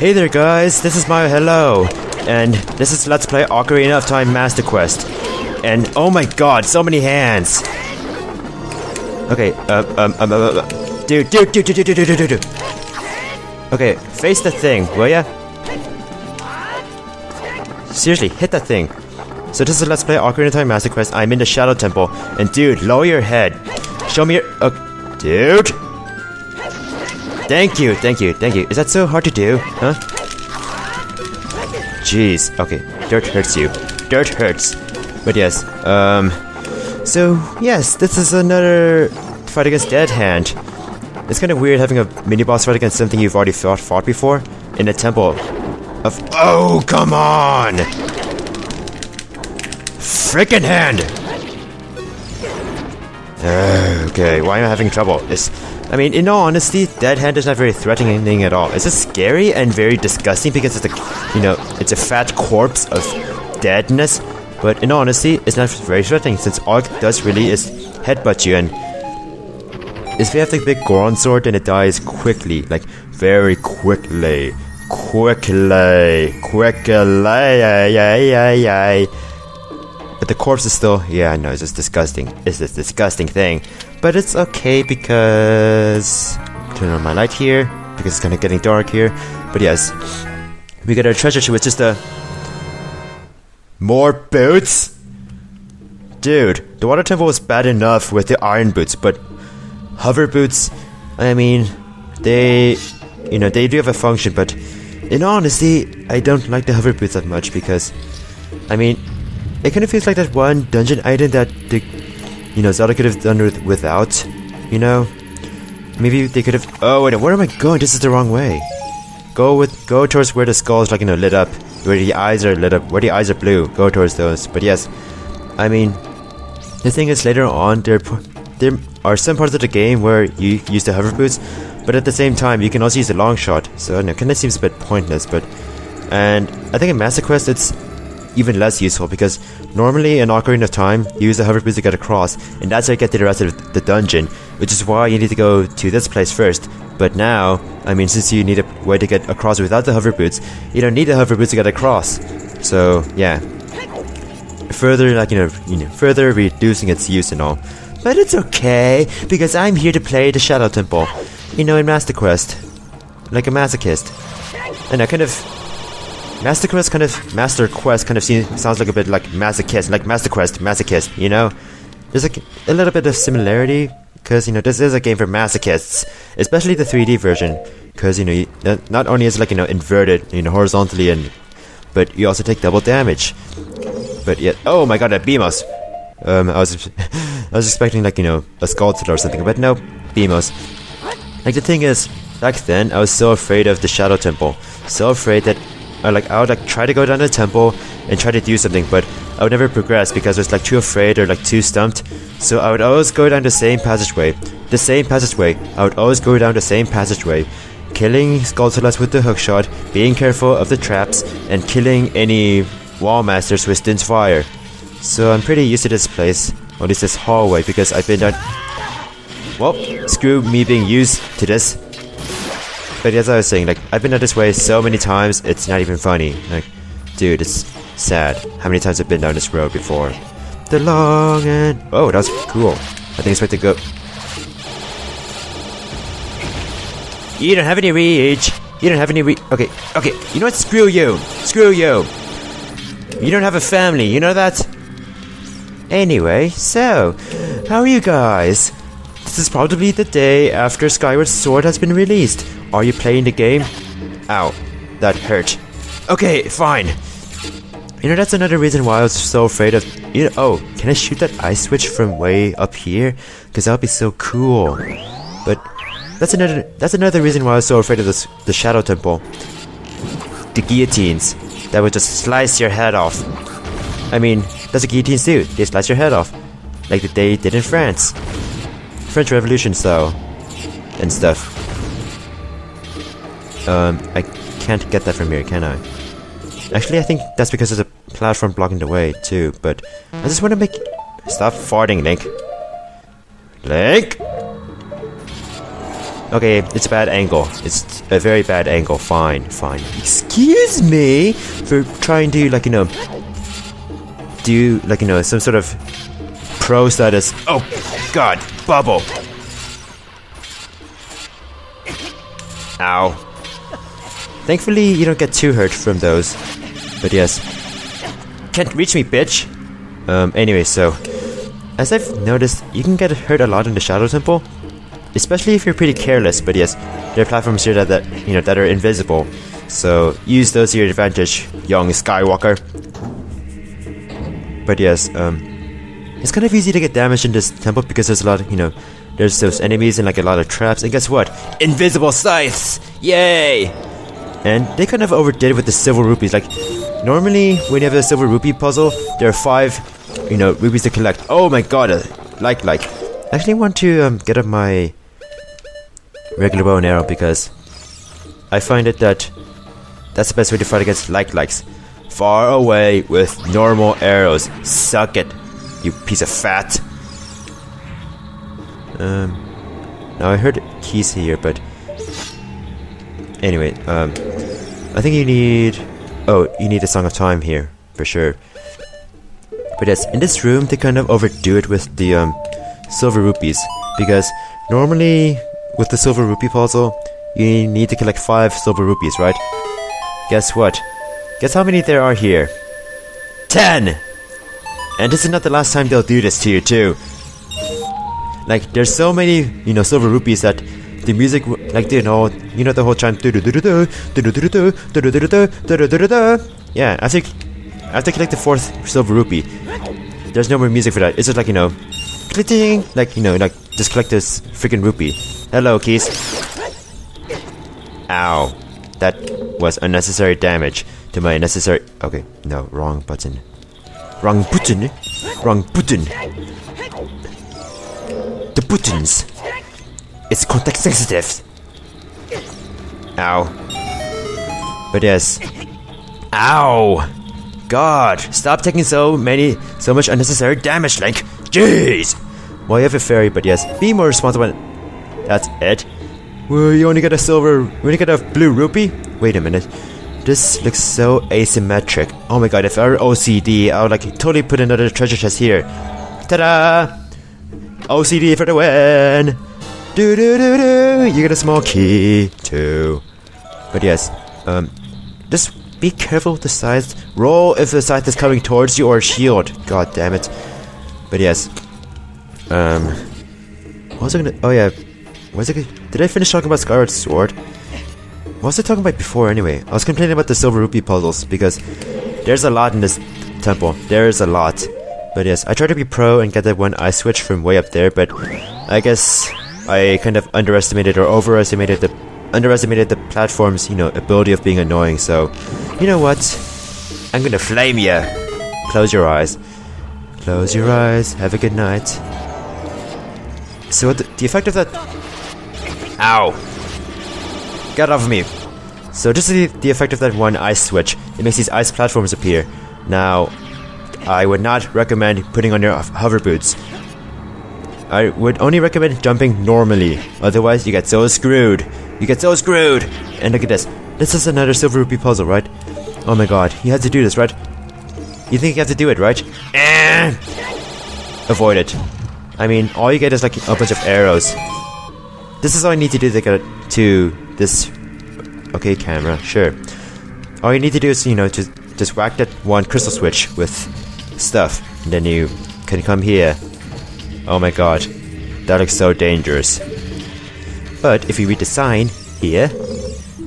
Hey there guys, this is Mario Hello, and this is Let's Play Ocarina of Time Master Quest. And oh my god, so many hands! Okay, dude. Okay, face the thing, will ya? Seriously, hit that thing. So this is Let's Play Ocarina of Time Master Quest. I'm in the Shadow Temple, and dude, lower your head. Show me your... dude! Thank you. Is that so hard to do, huh? Jeez, okay, dirt hurts you. Dirt hurts. But yes, so, yes, this is another fight against Dead Hand. It's kind of weird having a mini-boss fight against something you've already fought before in a temple of... oh, come on! Frickin' hand! Okay, why am I having trouble? I mean, in all honesty, Dead Hand is not very threatening at all. It's just scary and very disgusting because it's it's a fat corpse of deadness. But in all honesty, it's not very threatening since all it does really is headbutt you, and if you have the big Goron sword, then it dies quickly, like very quickly. But the corpse is still, yeah, I know, it's just disgusting. It's this disgusting thing. But it's okay because... turn on my light here, because it's kind of getting dark here. But yes, we get our treasure chest with just a... more boots? Dude, the water temple was bad enough with the iron boots, but hover boots, I mean, they do have a function, but in all honesty, I don't like the hover boots that much because, I mean, it kind of feels like that one dungeon item that the, Zelda could have done without, Maybe they could have... oh, wait, where am I going? This is the wrong way. Go towards where the skull is, like, lit up. Where the eyes are lit up. Where the eyes are blue. Go towards those. But yes, I mean, the thing is, later on, there are some parts of the game where you use the hover boots, but at the same time, you can also use the long shot. So, it kind of seems a bit pointless, but... and I think in Master Quest, it's even less useful because normally in Ocarina of Time you use the hover boots to get across, and that's how you get to the rest of the dungeon, which is why you need to go to this place first. But now, I mean, since you need a way to get across without the hover boots, you don't need the hover boots to get across. So yeah, further further reducing its use and all. But it's okay because I'm here to play the Shadow Temple, in Master Quest, like a masochist, and I kind of. Master Quest kind of sounds like a bit like masochist, like Master Quest, masochist, There's a little bit of similarity, because, this is a game for masochists, especially the 3D version, because, not only is it like, inverted, horizontally, but you also take double damage. But yet, oh my god, a Beamos! I was expecting, like, a Skulltula or something, but no, Beamos. Like, the thing is, back then, I was so afraid of the Shadow Temple, so afraid that I would try to go down the temple and try to do something, but I would never progress because I was too afraid or too stumped. So I would always go down the same passageway. I would always go down the same passageway, killing Skulltulas with the hookshot, being careful of the traps, and killing any wall masters with Stin's fire. So I'm pretty used to this place, or at least this hallway, because I've been down. Well, screw me being used to this. But as I was saying, I've been out this way so many times, it's not even funny. Dude, it's sad how many times I've been down this road before. The long end. Oh, that was cool. I think it's right to go. You don't have any reach. Okay. You know what? Screw you. You don't have a family, you know that? Anyway, so, how are you guys? This is probably the day after Skyward Sword has been released. Are you playing the game? Ow, that hurt. Okay, fine. That's another reason why I was so afraid of... oh, can I shoot that ice switch from way up here? Because that would be so cool. But that's another reason why I was so afraid of the Shadow Temple. The guillotines that would just slice your head off. I mean, that's what guillotines do. They slice your head off, like they did in France. French Revolution style and stuff. I can't get that from here, can I? Actually, I think that's because there's a platform blocking the way, too, but I just want to make... Stop farting, Link. Link! Okay, it's a bad angle. It's a very bad angle. Fine. Excuse me for trying to, like, do, like, some sort of pro status. Oh, God, bubble. Ow. Thankfully, you don't get too hurt from those. But yes. Can't reach me, bitch. Anyway, so as I've noticed, you can get hurt a lot in the Shadow Temple, especially if you're pretty careless. But yes, there are platforms here that are invisible, so use those to your advantage, young Skywalker. But yes, it's kind of easy to get damaged in this temple because there's a lot of, there's those enemies and like a lot of traps. And guess what? Invisible scythes! Yay! And they kind of overdid it with the silver rupees. Like, normally when you have a silver rupee puzzle, there are 5, rupees to collect. Oh my god, I actually want to get up my regular bow and arrow because I find it that's the best way to fight against likes. Far away with normal arrows. Suck it, you piece of fat. Now I heard keys here, but anyway, I think you need a Song of Time here for sure. But yes, in this room they kind of overdo it with the silver rupees, because normally with the silver rupee puzzle you need to collect 5 silver rupees, right? Guess what? Guess how many there are here? 10! And this is not the last time they'll do this to you too. Like, there's so many, silver rupees that the music, like, the whole chant. Yeah, after you collect the 4th silver rupee, there's no more music for that. It's just like, clicking, like, just collect this freaking rupee. Hello, keys. Ow. That was unnecessary damage to my necessary. Okay, no, wrong button. Wrong button. The buttons. It's context sensitive. Ow. But yes. Ow! God, stop taking so much unnecessary damage, Link. Jeez! Well, you have a fairy, but yes, be more responsible. That's it. Well, you only got a blue rupee? Wait a minute. This looks so asymmetric. Oh my god, if I were OCD, I would like totally put another treasure chest here. Ta-da! OCD for the win! Do-do-do-do! You get a small key, too. But yes, just be careful with the scythe. Roll if the scythe is coming towards you, or shield. God damn it. But yes. What was I gonna... Oh yeah. Did I finish talking about Skyward Sword? What was I talking about before anyway? I was complaining about the silver rupee puzzles, because there's a lot in this temple. There's a lot. But yes, I tried to be pro and get that one eye switch from way up there, but I guess I kind of underestimated the platform's, ability of being annoying. So, you know what? I'm gonna flame ya. Close your eyes. Close your eyes. Have a good night. So what the effect of that... Ow! Get off of me! So this is the effect of that one ice switch. It makes these ice platforms appear. Now, I would not recommend putting on your hover boots. I would only recommend jumping normally. Otherwise, you get so screwed. You get so screwed! And look at this. This is another silver rupee puzzle, right? Oh my god, you had to do this, right? You think you have to do it, right? Avoid it. I mean, all you get is like a bunch of arrows. This is all you need to do to get to this... Okay, camera, sure. All you need to do is, just whack that one crystal switch with stuff. And then you can come here. Oh my god. That looks so dangerous. But if you read the sign here,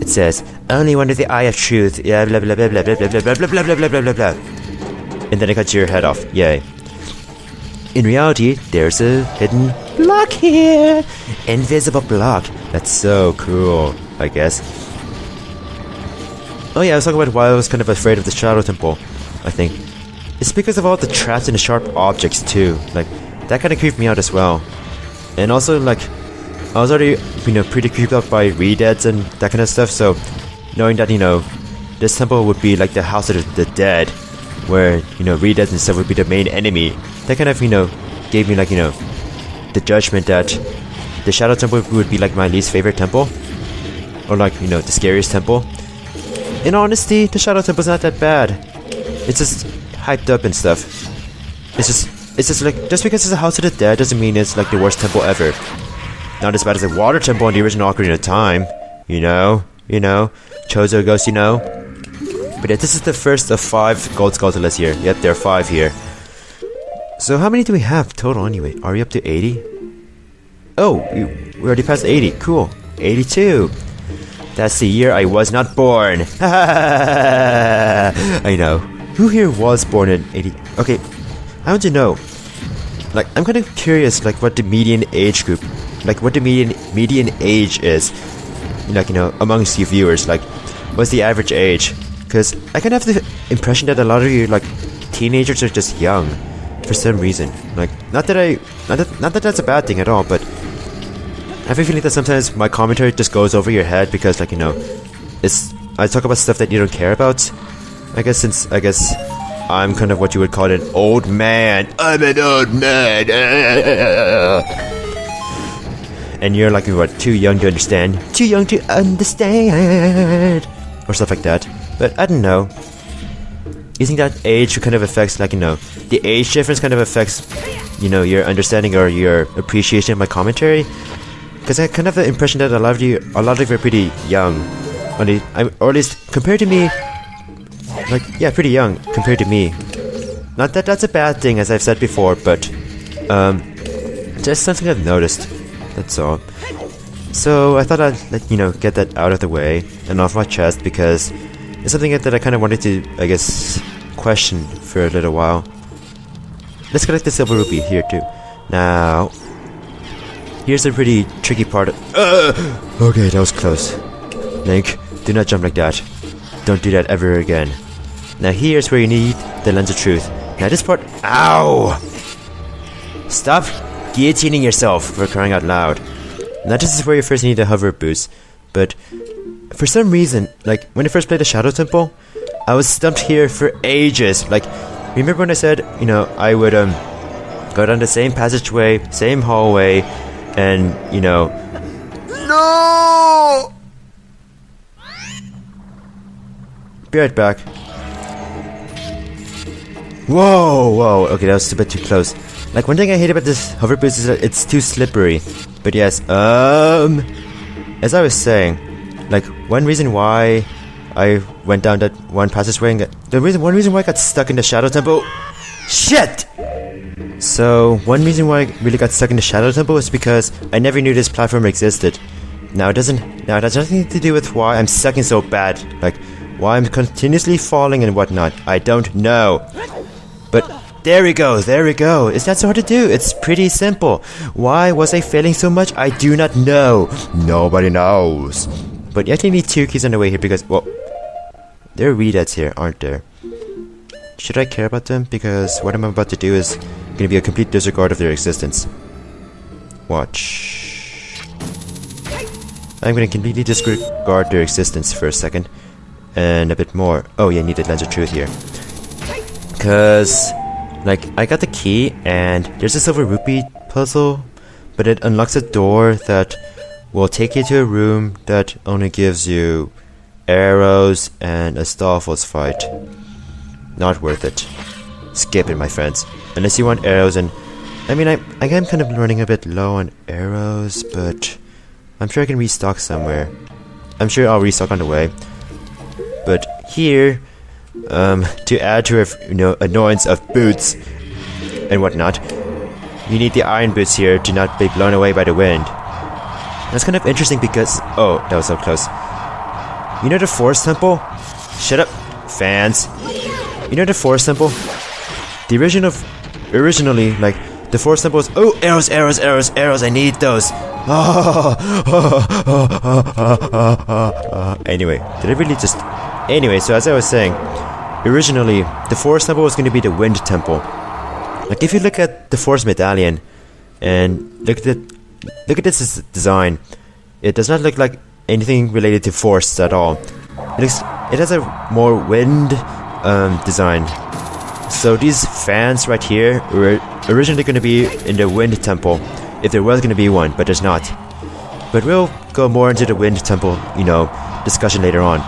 it says, only one with the eye of truth, blah blah blah blah blah blah blah blah blah blah blah blah blah blah. And then it cuts your head off. Yay. In reality, there's a hidden block here. Invisible block. That's so cool, I guess. Oh yeah, I was talking about why I was kind of afraid of the Shadow Temple, I think. It's because of all the traps and the sharp objects too. Like, that kind of creeped me out as well. And also, like, I was already, pretty creeped out by re-deads and that kind of stuff, so knowing that, this temple would be like the house of the dead, where, re-deads and stuff would be the main enemy, that kind of, gave me, like, the judgment that the Shadow Temple would be like my least favorite temple, or like, you know, the scariest temple. In honesty, the Shadow Temple's not that bad. It's just hyped up and stuff. It's just like, just because it's a House of the Dead doesn't mean it's like the worst temple ever. Not as bad as the Water Temple in the original Ocarina of Time. You know, Chozo Ghost, you know. But yeah, this is the first of 5 gold skulls here. Yep, there are 5 here. So how many do we have total anyway? Are we up to 80? Oh, we already passed 80. Cool. 82. That's the year I was not born. I know. Who here was born in 80? Okay, I want to know. Like, I'm kind of curious, like, what the median age group, like, what the median age is. Like, you know, amongst you viewers. Like, what's the average age? Because I kind of have the impression that a lot of you, like, teenagers are just young. For some reason. Like, not that that's a bad thing at all, but I have a feeling that sometimes my commentary just goes over your head because, like, you know, I talk about stuff that you don't care about. I guess I'm kind of what you would call an old man. I'm an old man. And you're like, what, too young to understand? Too young to understand. Or stuff like that. But I don't know. You think that age kind of affects, like, you know, the age difference kind of affects, you know, your understanding or your appreciation of my commentary? Because I kind of have the impression that a lot of you are pretty young. Or at least, compared to me, like, yeah, pretty young compared to me. Not that that's a bad thing, as I've said before, but, just something I've noticed. That's all. So, I thought I'd, like, you know, get that out of the way and off my chest, because it's something that I kind of wanted to, I guess, question for a little while. Let's collect the silver rupee here too. Now, here's a pretty tricky part. Okay, that was close. Link, do not jump like that. Don't do that ever again. Now here's where you need the lens of truth. Now this part, ow! Stop guillotining yourself, for crying out loud. Now this is where you first need the hover boost, but for some reason, like, when I first played the Shadow Temple, I was stumped here for ages. Like, remember when I said, you know, I would, go down the same passageway, same hallway, and, you know... No! Be right back. Whoa, okay, that was a bit too close. Like, one thing I hate about this hover boost is that it's too slippery. But yes, as I was saying, like, one reason why I went down that one passageway and one reason why I got stuck in the Shadow Temple... Shit! So, one reason why I really got stuck in the Shadow Temple is because I never knew this platform existed. Now it has nothing to do with why I'm sucking so bad, like, why I'm continuously falling and whatnot. I don't know. But there we go. It's not so hard to do. It's pretty simple. Why was I failing so much? I do not know. Nobody knows. But you actually need 2 keys on the way here because, well, there are readouts here, aren't there? Should I care about them? Because what I'm about to do is going to be a complete disregard of their existence. Watch. I'm going to completely disregard their existence for a second. And a bit more. Oh yeah, I need the lens of truth here. Because, like, I got the key and there's a silver rupee puzzle, but it unlocks a door that will take you to a room that only gives you arrows and a Starfall's fight. Not worth it. Skip it, my friends. Unless you want arrows, and I mean, I am kind of running a bit low on arrows, but I'm sure I can restock somewhere. I'm sure I'll restock on the way. But here, to add to a, you know, annoyance of boots and whatnot, you need the iron boots here to not be blown away by the wind. That's kind of interesting because... Oh, that was so close. You know the Forest Temple? Shut up, fans. You know the Forest Temple? The originally, like, the Forest Temple was... Oh, arrows, I need those. Anyway, did I really just... Anyway, so as I was saying, originally, the Forest Temple was going to be the Wind Temple. Like, if you look at the Forest Medallion, and look at this design, it does not look like anything related to forests at all. It has a more wind design. So these fans right here were originally going to be in the Wind Temple. if there was gonna be one, but there's not. But we'll go more into the wind temple, discussion later on.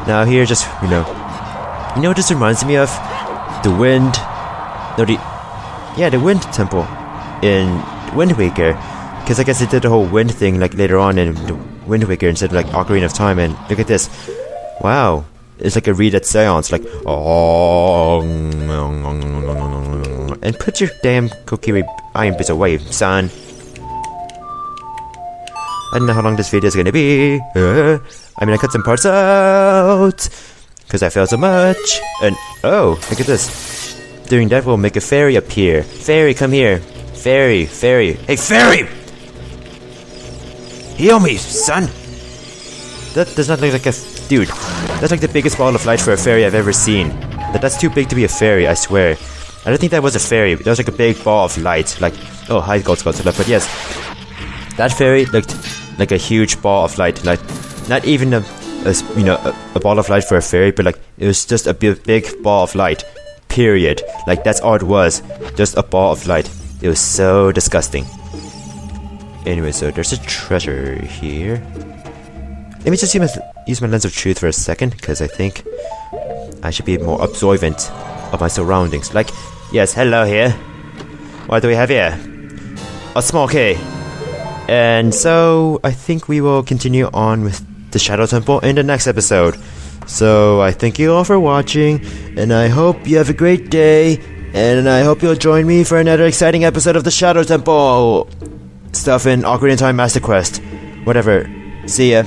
Now here, just, you know what this reminds me of? The wind... No, the wind temple in Wind Waker. Because I guess they did the whole wind thing, like, later on in the Wind Waker instead of, like, Ocarina of Time. And look at this. Wow. It's like a read-at seance, like... Oh, and put your damn Kokiri iron bits away, son. I don't know how long this video is gonna be. I cut some parts out because I failed so much. And oh, look at this. Doing that will make a fairy appear. Fairy, come here. Fairy. Hey, fairy! Heal me, son. That does not look like a dude. That's like the biggest ball of light for a fairy I've ever seen. That's too big to be a fairy, I swear. I don't think that was a fairy. That was like a big ball of light. Like, oh, hi, Godsgodzilla. But yes, that fairy looked like a huge ball of light. Like, not even a ball of light for a fairy, but like it was just a big ball of light. Period. Like, that's all it was. Just a ball of light. It was so disgusting. Anyway, so there's a treasure here. Let me just use my lens of truth for a second, because I think I should be more observant of my surroundings. Like, yes, hello here. What do we have here? A small key. And so, I think we will continue on with the Shadow Temple in the next episode. So, I thank you all for watching, and I hope you have a great day, and I hope you'll join me for another exciting episode of the Shadow Temple stuff in Ocarina of Time Master Quest. Whatever. See ya.